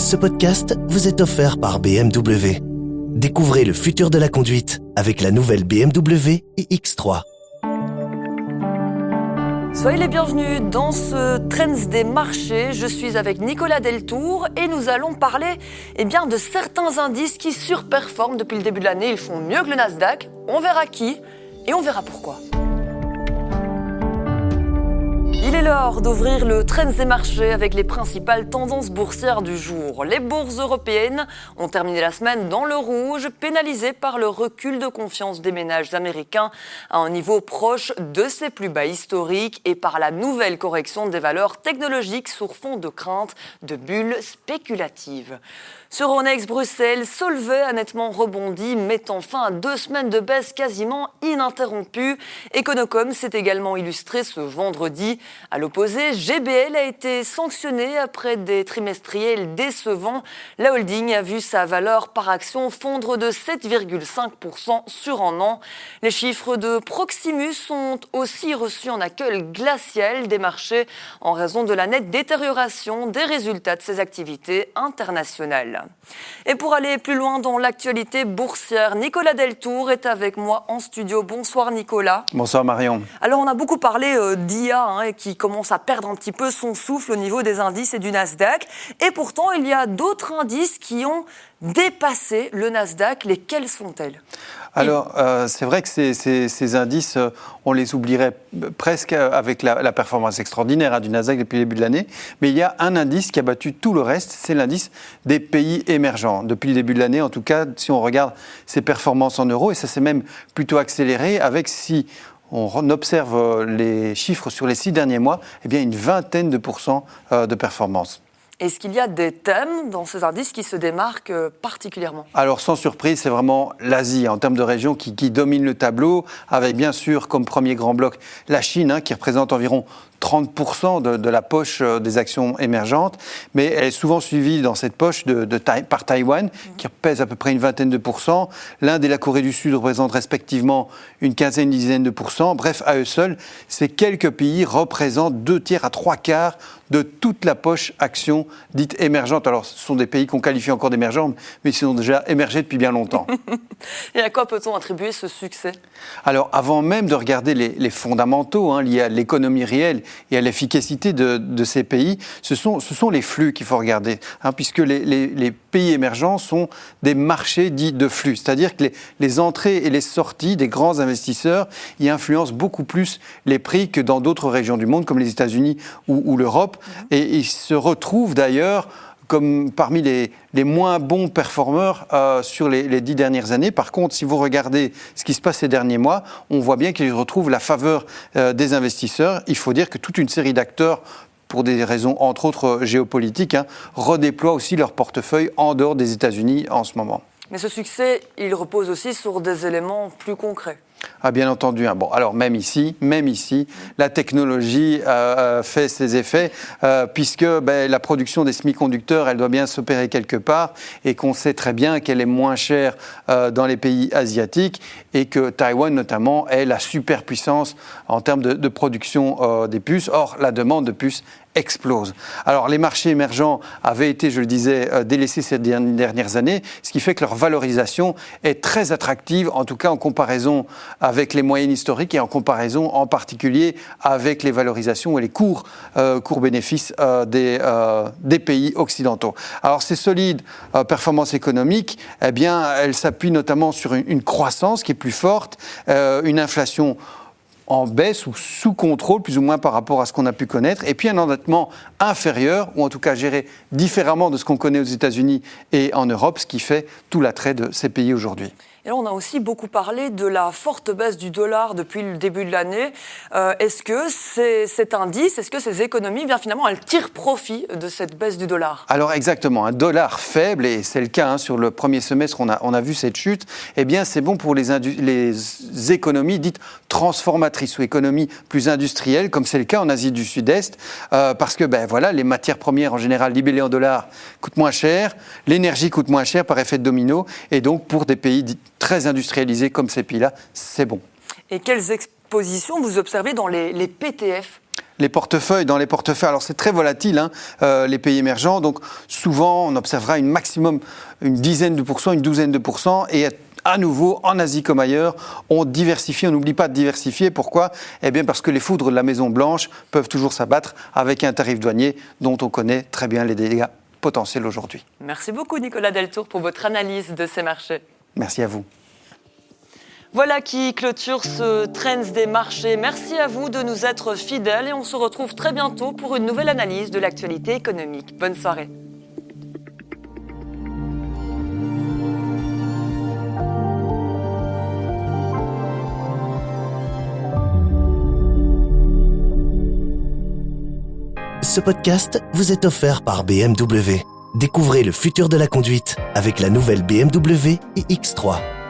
Ce podcast vous est offert par BMW. Découvrez le futur de la conduite avec la nouvelle BMW iX3. Soyez les bienvenus dans ce Trends des marchés. Je suis avec Nicolas Deltour et nous allons parler de certains indices qui surperforment depuis le début de l'année. Ils font mieux que le Nasdaq. On verra qui et on verra pourquoi. Il est l'heure d'ouvrir le Trends des marchés avec les principales tendances boursières du jour. Les bourses européennes ont terminé la semaine dans le rouge, pénalisées par le recul de confiance des ménages américains à un niveau proche de ses plus bas historiques et par la nouvelle correction des valeurs technologiques sur fond de crainte de bulles spéculatives. Sur Euronext Bruxelles, Solvay a nettement rebondi, mettant fin à 2 semaines de baisse quasiment ininterrompue. Econocom s'est également illustré ce vendredi. À l'opposé, GBL a été sanctionné après des trimestriels décevants. La holding a vu sa valeur par action fondre de 7,5% sur un an. Les chiffres de Proximus sont aussi reçus en accueil glacial des marchés en raison de la nette détérioration des résultats de ses activités internationales. Et pour aller plus loin dans l'actualité boursière, Nicolas Deltour est avec moi en studio. Bonsoir Nicolas. Bonsoir Marion. Alors on a beaucoup parlé d'IA qui commence à perdre un petit peu son souffle au niveau des indices et du Nasdaq. Et pourtant il y a d'autres indices qui ont dépassé le Nasdaq. Lesquels sont-elles ? Alors, c'est vrai que ces indices, on les oublierait presque avec la performance extraordinaire du Nasdaq depuis le début de l'année. Mais il y a un indice qui a battu tout le reste, c'est l'indice des pays émergents. Depuis le début de l'année, en tout cas, si on regarde ses performances en euros, et ça s'est même plutôt accéléré avec, si on observe les chiffres sur les 6 derniers mois, une vingtaine de pourcents de performance. Est-ce qu'il y a des thèmes dans ces indices qui se démarquent particulièrement ? Alors, sans surprise, c'est vraiment l'Asie, en termes de région, qui domine le tableau, avec bien sûr, comme premier grand bloc, la Chine, qui représente environ 30% de la poche des actions émergentes, mais elle est souvent suivie dans cette poche par Taïwan, qui pèse à peu près une vingtaine de pourcents. L'Inde et la Corée du Sud représentent respectivement une quinzaine, une dizaine de pourcents. Bref, à eux seuls, ces quelques pays représentent 2/3 à 3/4 de toute la poche actions dites émergentes. Alors, ce sont des pays qu'on qualifie encore d'émergents, mais ils sont déjà émergés depuis bien longtemps. Et à quoi peut-on attribuer ce succès ? Alors, avant même de regarder les fondamentaux liés à l'économie réelle et à l'efficacité de ces pays, ce sont les flux qu'il faut regarder, puisque les pays émergents sont des marchés dits de flux, c'est-à-dire que les entrées et les sorties des grands investisseurs y influencent beaucoup plus les prix que dans d'autres régions du monde, comme les États-Unis ou l'Europe, et ils se retrouvent d'ailleurs comme parmi les moins bons performeurs sur les 10 dernières années. Par contre, si vous regardez ce qui se passe ces derniers mois, on voit bien qu'ils retrouvent la faveur des investisseurs. Il faut dire que toute une série d'acteurs, pour des raisons entre autres géopolitiques, redéploient aussi leur portefeuille en dehors des États-Unis en ce moment. Mais ce succès, il repose aussi sur des éléments plus concrets. Ah, bien entendu. Bon, alors même ici, la technologie fait ses effets, puisque la production des semi-conducteurs, elle doit bien s'opérer quelque part, et qu'on sait très bien qu'elle est moins chère dans les pays asiatiques, et que Taïwan, notamment, est la superpuissance en termes de production des puces. Or, la demande de puces explose. Alors, les marchés émergents avaient été, je le disais, délaissés ces dernières années, ce qui fait que leur valorisation est très attractive, en tout cas en comparaison avec les moyennes historiques et en comparaison en particulier avec les valorisations et les cours bénéfices des pays occidentaux. Alors, ces solides performances économiques, elles s'appuient notamment sur une croissance qui est plus forte, une inflation en baisse ou sous contrôle, plus ou moins par rapport à ce qu'on a pu connaître, et puis un endettement inférieur, ou en tout cas géré différemment de ce qu'on connaît aux États-Unis et en Europe, ce qui fait tout l'attrait de ces pays aujourd'hui. Et là, on a aussi beaucoup parlé de la forte baisse du dollar depuis le début de l'année. Est-ce que cet indice, est-ce que ces économies, finalement, elles tirent profit de cette baisse du dollar ? Alors exactement, un dollar faible, et c'est le cas sur le premier semestre, on a vu cette chute, c'est bon pour les économies dites transformatrices ou économies plus industrielles, comme c'est le cas en Asie du Sud-Est, parce que les matières premières en général libellées en dollars coûtent moins cher, l'énergie coûte moins cher par effet de domino, et donc pour des pays dits très industrialisés comme ces pays-là, c'est bon. Et quelles expositions vous observez dans les PTF ? Les portefeuilles, dans les portefeuilles, alors c'est très volatile, les pays émergents, donc souvent on observera maximum une dizaine de pourcents, une douzaine de pourcents, et à nouveau, en Asie comme ailleurs, on diversifie, on n'oublie pas de diversifier. Pourquoi ? Eh bien parce que les foudres de la Maison-Blanche peuvent toujours s'abattre avec un tarif douanier dont on connaît très bien les dégâts potentiels aujourd'hui. Merci beaucoup Nicolas Deltour pour votre analyse de ces marchés. Merci à vous. Voilà qui clôture ce Trends des marchés. Merci à vous de nous être fidèles et on se retrouve très bientôt pour une nouvelle analyse de l'actualité économique. Bonne soirée. Ce podcast vous est offert par BMW. Découvrez le futur de la conduite avec la nouvelle BMW iX3.